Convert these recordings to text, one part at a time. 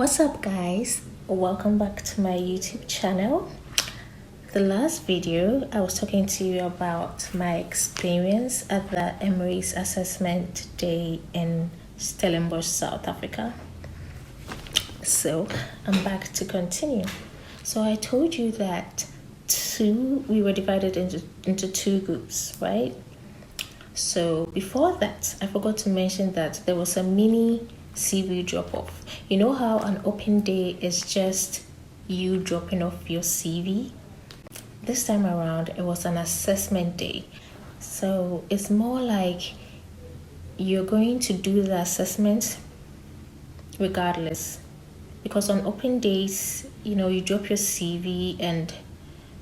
What's up, guys? Welcome back to my YouTube channel. The last video I was talking to you about my experience at the Emirates assessment day in Stellenbosch, South Africa. So I'm back to continue. So I told you that we were divided into two groups, right? So before that, I forgot to mention that there was a mini CV drop-off. You know how an open day is just you dropping off your CV? This time around, it was an assessment day. So it's more like you're going to do the assessment regardless. Because on open days, you drop your CV, and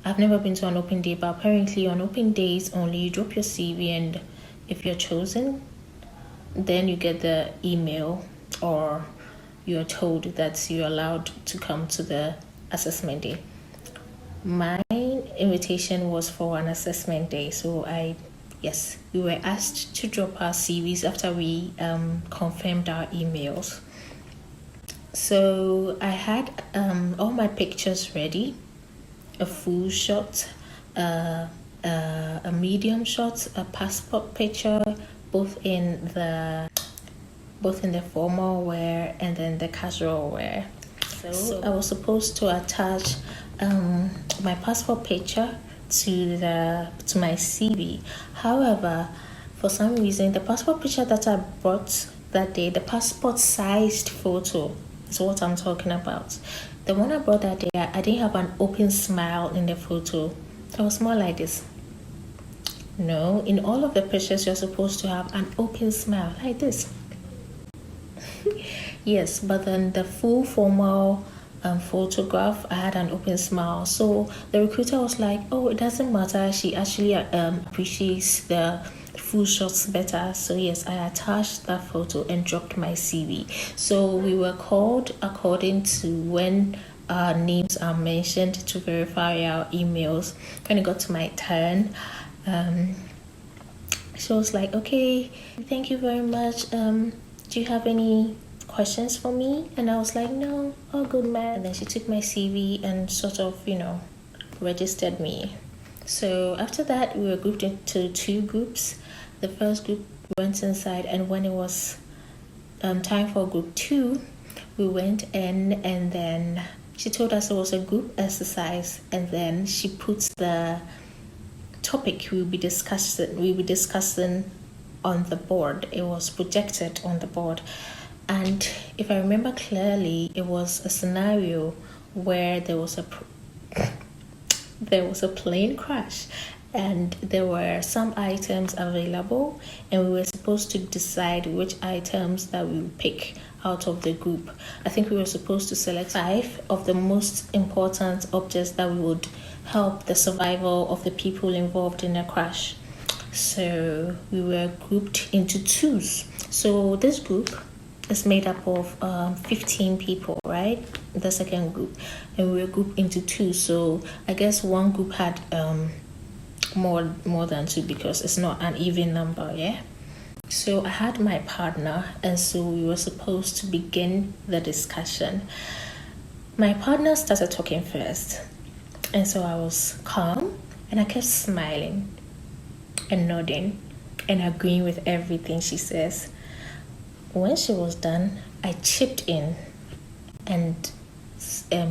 I've never been to an open day, but apparently on open days only you drop your CV, and if you're chosen, then you get the email or you're told that you're allowed to come to the assessment day. My invitation was for an assessment day, so we were asked to drop our CVs after we confirmed our emails. So I had all my pictures ready, a full shot, a medium shot, a passport picture, both in the formal wear and then the casual wear. So I was supposed to attach my passport picture to my CV. However, for some reason, the passport picture that I brought that day, the passport sized photo is what I'm talking about. The one I brought that day, I didn't have an open smile in the photo. It was more like this. No, in all of the pictures, you're supposed to have an open smile like this. Yes, but then the full formal photograph, I had an open smile. So the recruiter was like, oh, it doesn't matter. She actually appreciates the full shots better. So yes, I attached that photo and dropped my CV. So we were called according to when our names are mentioned to verify our emails. When it got to my turn, she was like, okay, thank you very much. Do you have any questions for me? And I was like, no, all good, man. And then she took my CV and sort of, registered me. So after that, we were grouped into two groups. The first group went inside, and when it was time for group 2, we went in, and then she told us it was a group exercise, and then she puts the topic we'll be discussing on the board. It was projected on the board. And if I remember clearly, it was a scenario where there was a plane crash, and there were some items available, and we were supposed to decide which items that we would pick out of the group. I think we were supposed to select 5 of the most important objects that would help the survival of the people involved in a crash. So we were grouped into twos. So this group is made up of 15 people, right? The second group, and we were grouped into 2. So I guess one group had more than 2 because it's not an even number, yeah. So I had my partner, and so we were supposed to begin the discussion. My partner started talking first, and so I was calm, and I kept smiling and nodding and agreeing with everything she says. When she was done, I chipped in and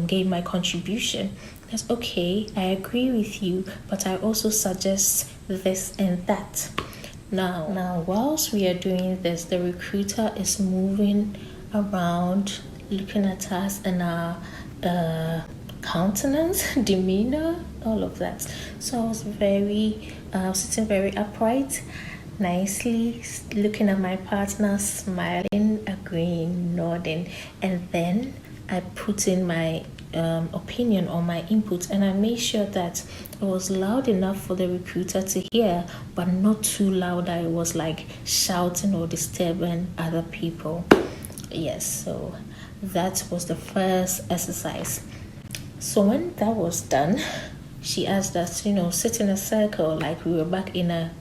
gave my contribution. That's okay, I agree with you, but I also suggest this and that. Now, whilst we are doing this, the recruiter is moving around, looking at us and our countenance, demeanor, all of that. So I was sitting very upright, nicely looking at my partner, smiling, agreeing, nodding, and then I put in my opinion or my input, and I made sure that it was loud enough for the recruiter to hear, but not too loud that it was like shouting or disturbing other people. Yes, so that was the first exercise. So when that was done, she asked us, sit in a circle like we were back in a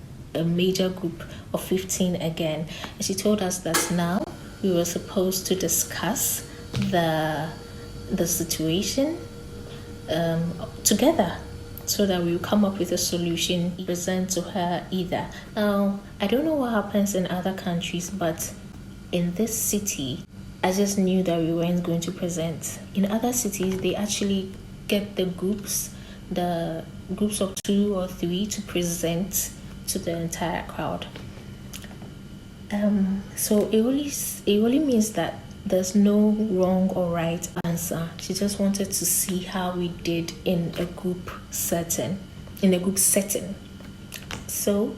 major group of 15 again. And she told us that now we were supposed to discuss the situation together, so that we will come up with a solution present to her either. Now, I don't know what happens in other countries, but in this city, I just knew that we weren't going to present. In other cities, they actually get the groups of 2 or 3 to present to the entire crowd. So it really means that there's no wrong or right answer. She just wanted to see how we did in a group setting. So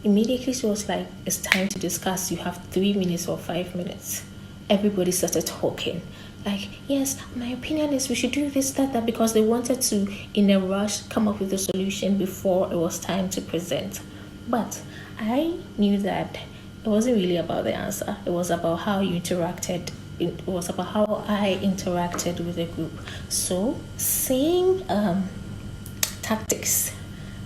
immediately she was like, it's time to discuss. You have 3 minutes or 5 minutes. Everybody started talking. Like, yes, my opinion is we should do this, that, because they wanted to, in a rush, come up with a solution before it was time to present. But I knew that it wasn't really about the answer. It was about how you interacted. It was about how I interacted with the group. So, same tactics.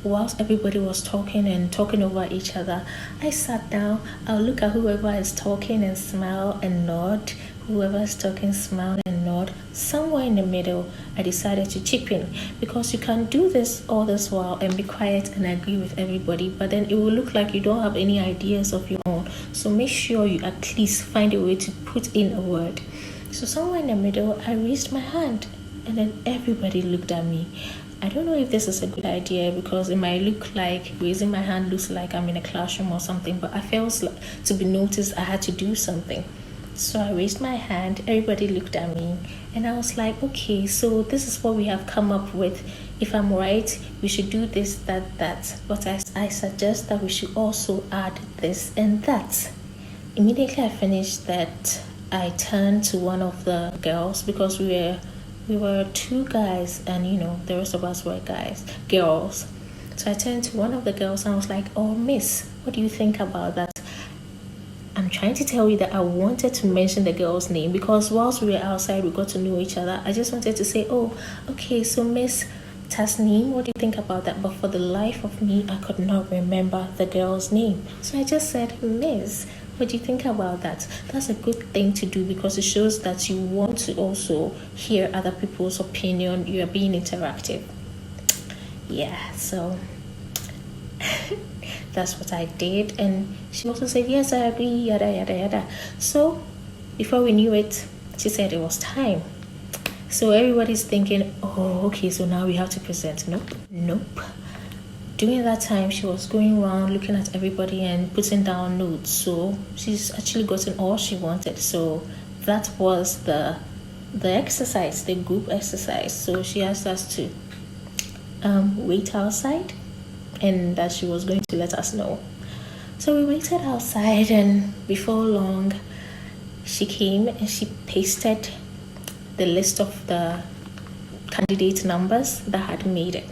Whilst everybody was talking over each other, I sat down. I'll look at whoever is talking and smile and nod. Whoever is talking, smile and nod. Somewhere in the middle, I decided to chip in, because you can do this all this while and be quiet and agree with everybody, but then it will look like you don't have any ideas of your own. So make sure you at least find a way to put in a word. So somewhere in the middle, I raised my hand, and then everybody looked at me. I don't know if this is a good idea, because it might look like raising my hand looks like I'm in a classroom or something, but I felt like to be noticed I had to do something. So I raised my hand, everybody looked at me, and I was like, okay, so this is what we have come up with. If I'm right, we should do this, that. But I suggest that we should also add this and that. Immediately I finished that, I turned to one of the girls, because we were 2 guys, and the rest of us were girls. So I turned to one of the girls and I was like, oh, miss, what do you think about that? I'm trying to tell you that I wanted to mention the girl's name, because whilst we were outside, we got to know each other. I just wanted to say, oh, okay, so Miss Tasneem, what do you think about that? But for the life of me, I could not remember the girl's name. So I just said, Miss, what do you think about that? That's a good thing to do, because it shows that you want to also hear other people's opinion. You are being interactive. Yeah, so that's what I did. And she also said, yes, I agree, yada, yada, yada. So before we knew it, she said it was time. So everybody's thinking, oh, okay, so now we have to present. Nope. During that time, she was going around looking at everybody and putting down notes. So she's actually gotten all she wanted. So that was the exercise, the group exercise. So she asked us to wait outside, and that she was going to let us know. So we waited outside, and before long, she came and she pasted the list of the candidate numbers that had made it.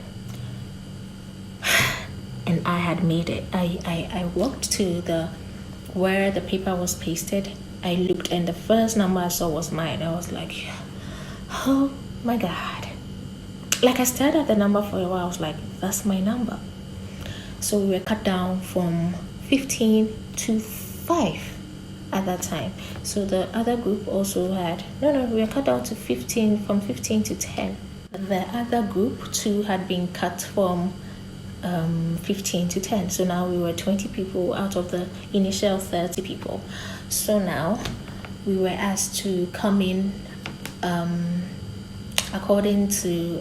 And I had made it. I walked to where the paper was pasted. I looked, and the first number I saw was mine. I was like, oh my God. Like, I stared at the number for a while. I was like, that's my number. So we were cut down from 15 to 5 at that time. So the other group also had, we were cut down to 15, from 15 to 10. The other group too had been cut from 15 to 10. So now we were 20 people out of the initial 30 people. So now we were asked to come in according to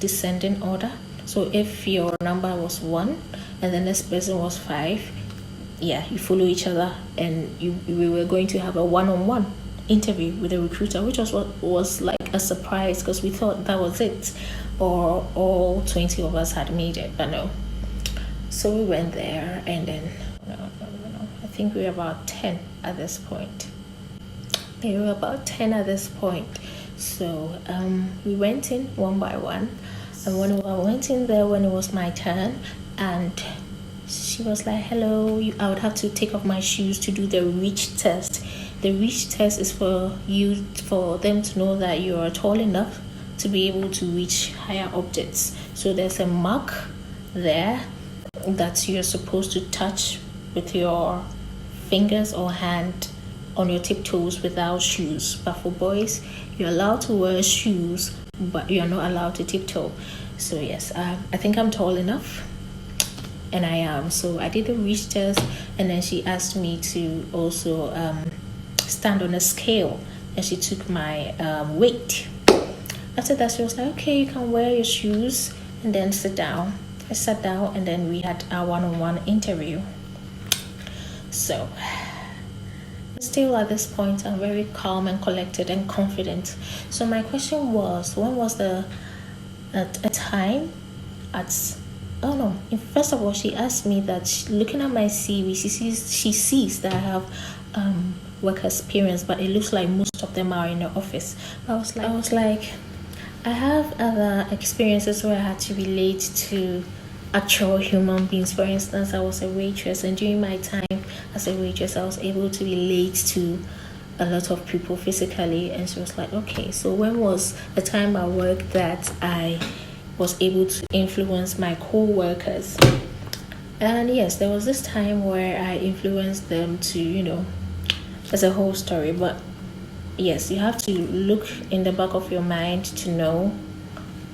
descending order. So if your number was 1 and the next person was 5, you follow each other, and we were going to have a one-on-one interview with a recruiter, which was like a surprise, because we thought that was it, or all 20 of us had made it, but no. So we went there, and then I think we were about 10 at this point. So we went in one by one, and when I went in there, when it was my turn, and she was like, hello, I would have to take off my shoes to do the reach test. The reach test is for them to know that you are tall enough to be able to reach higher objects. So there's a mark there that you're supposed to touch with your fingers or hand on your tiptoes without shoes. But for boys, you're allowed to wear shoes, but you're not allowed to tiptoe. So yes, I think I'm tall enough, and I am. So I did the reach test, and then she asked me to also stand on a scale, and she took my weight. After that, she was like, okay, you can wear your shoes and then sit down. I sat down, and then we had our one-on-one interview. So still at this point, I'm very calm and collected and confident. So my question was, when was a time at oh no, first of all, she asked me that looking at my CV, she sees that I have work experience, but it looks like most of them are in the office. I was like, I have other experiences where I had to relate to actual human beings. For instance, I was a waitress, and during my time as a waitress, I was able to relate to a lot of people physically. And she was like, okay, so when was the time at work that I was able to influence my co-workers? And yes, there was this time where I influenced them to, as a whole story. But yes, you have to look in the back of your mind to know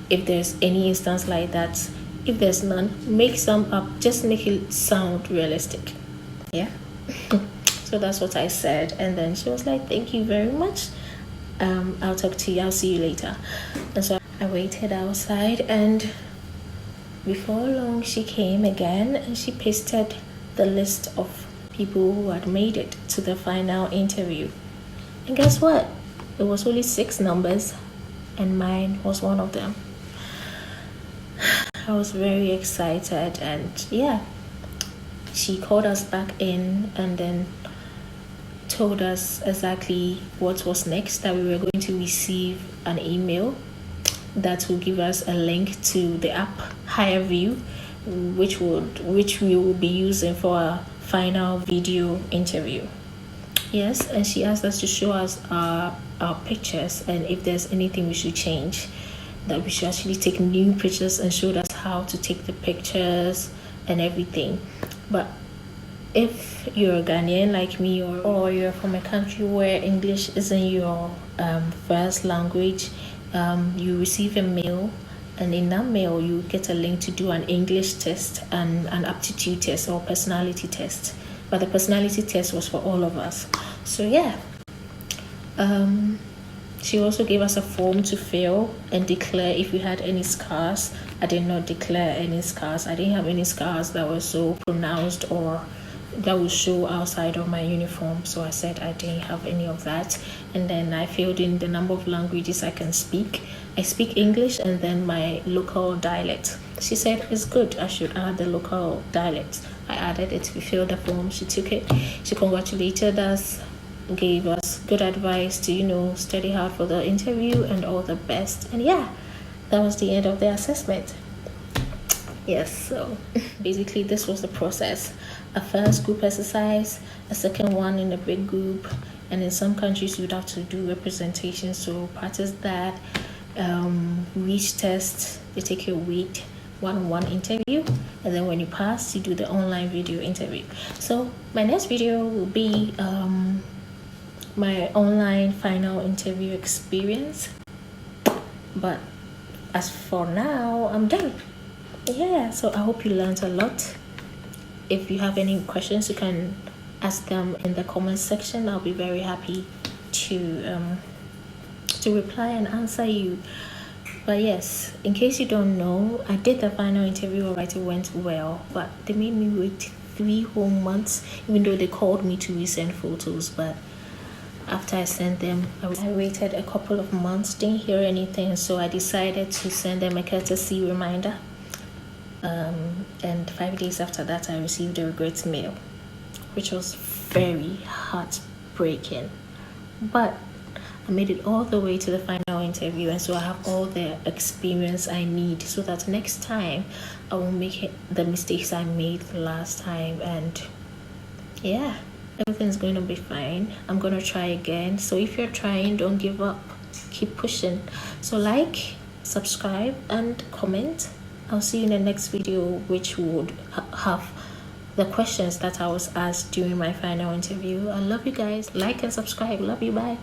if there's any instance like that. If there's none, make some up. Just make it sound realistic. Yeah. So that's what I said. And then she was like, thank you very much. I'll talk to you. I'll see you later. And so I waited outside, and before long she came again, and she pasted the list of people who had made it to the final interview. And guess what? It was only 6 numbers, and mine was one of them. I was very excited, and yeah, she called us back in and then told us exactly what was next, that we were going to receive an email that will give us a link to the app Higher View, which we will be using for our final video interview. Yes, and she asked us to show us our pictures, and if there's anything we should change, that we should actually take new pictures, and showed us how to take the pictures and everything. But if you're a Ghanaian like me, or you're from a country where English isn't your first language, you receive a mail, and in that mail you get a link to do an English test and an aptitude test or personality test. But the personality test was for all of us. So yeah, she also gave us a form to fill and declare if we had any scars. I did not declare any scars. I didn't have any scars that were so pronounced or that would show outside of my uniform. So I said I didn't have any of that. And then I filled in the number of languages I can speak. I speak English and then my local dialect. She said it's good, I should add the local dialect. I added it. We filled the form. She took it. She congratulated us, gave us good advice to study hard for the interview and all the best. And yeah, that was the end of the assessment. Yes, so basically this was the process. A first group exercise, a second one in a big group, and in some countries you would have to do representation, so practice that. Reach test, they take your weight, one-on-one interview, and then when you pass, you do the online video interview. So my next video will be my online final interview experience, but as for now, I'm done. Yeah, so I hope you learned a lot. If you have any questions, you can ask them in the comment section. I'll be very happy to reply and answer you. But yes, in case you don't know, I did the final interview. Alright, it went well, but they made me wait 3 whole months, even though they called me to resend photos. But after I sent them, I waited a couple of months, didn't hear anything, so I decided to send them a courtesy reminder. And 5 days after that, I received a regrets mail, which was very heartbreaking. But I made it all the way to the final interview, and so I have all the experience I need so that next time I won't make the mistakes I made last time. And yeah, everything's going to be fine. I'm going to try again. So if you're trying, don't give up. Keep pushing. So like, subscribe, and comment. I'll see you in the next video, which would have the questions that I was asked during my final interview. I love you guys. Like and subscribe. Love you. Bye.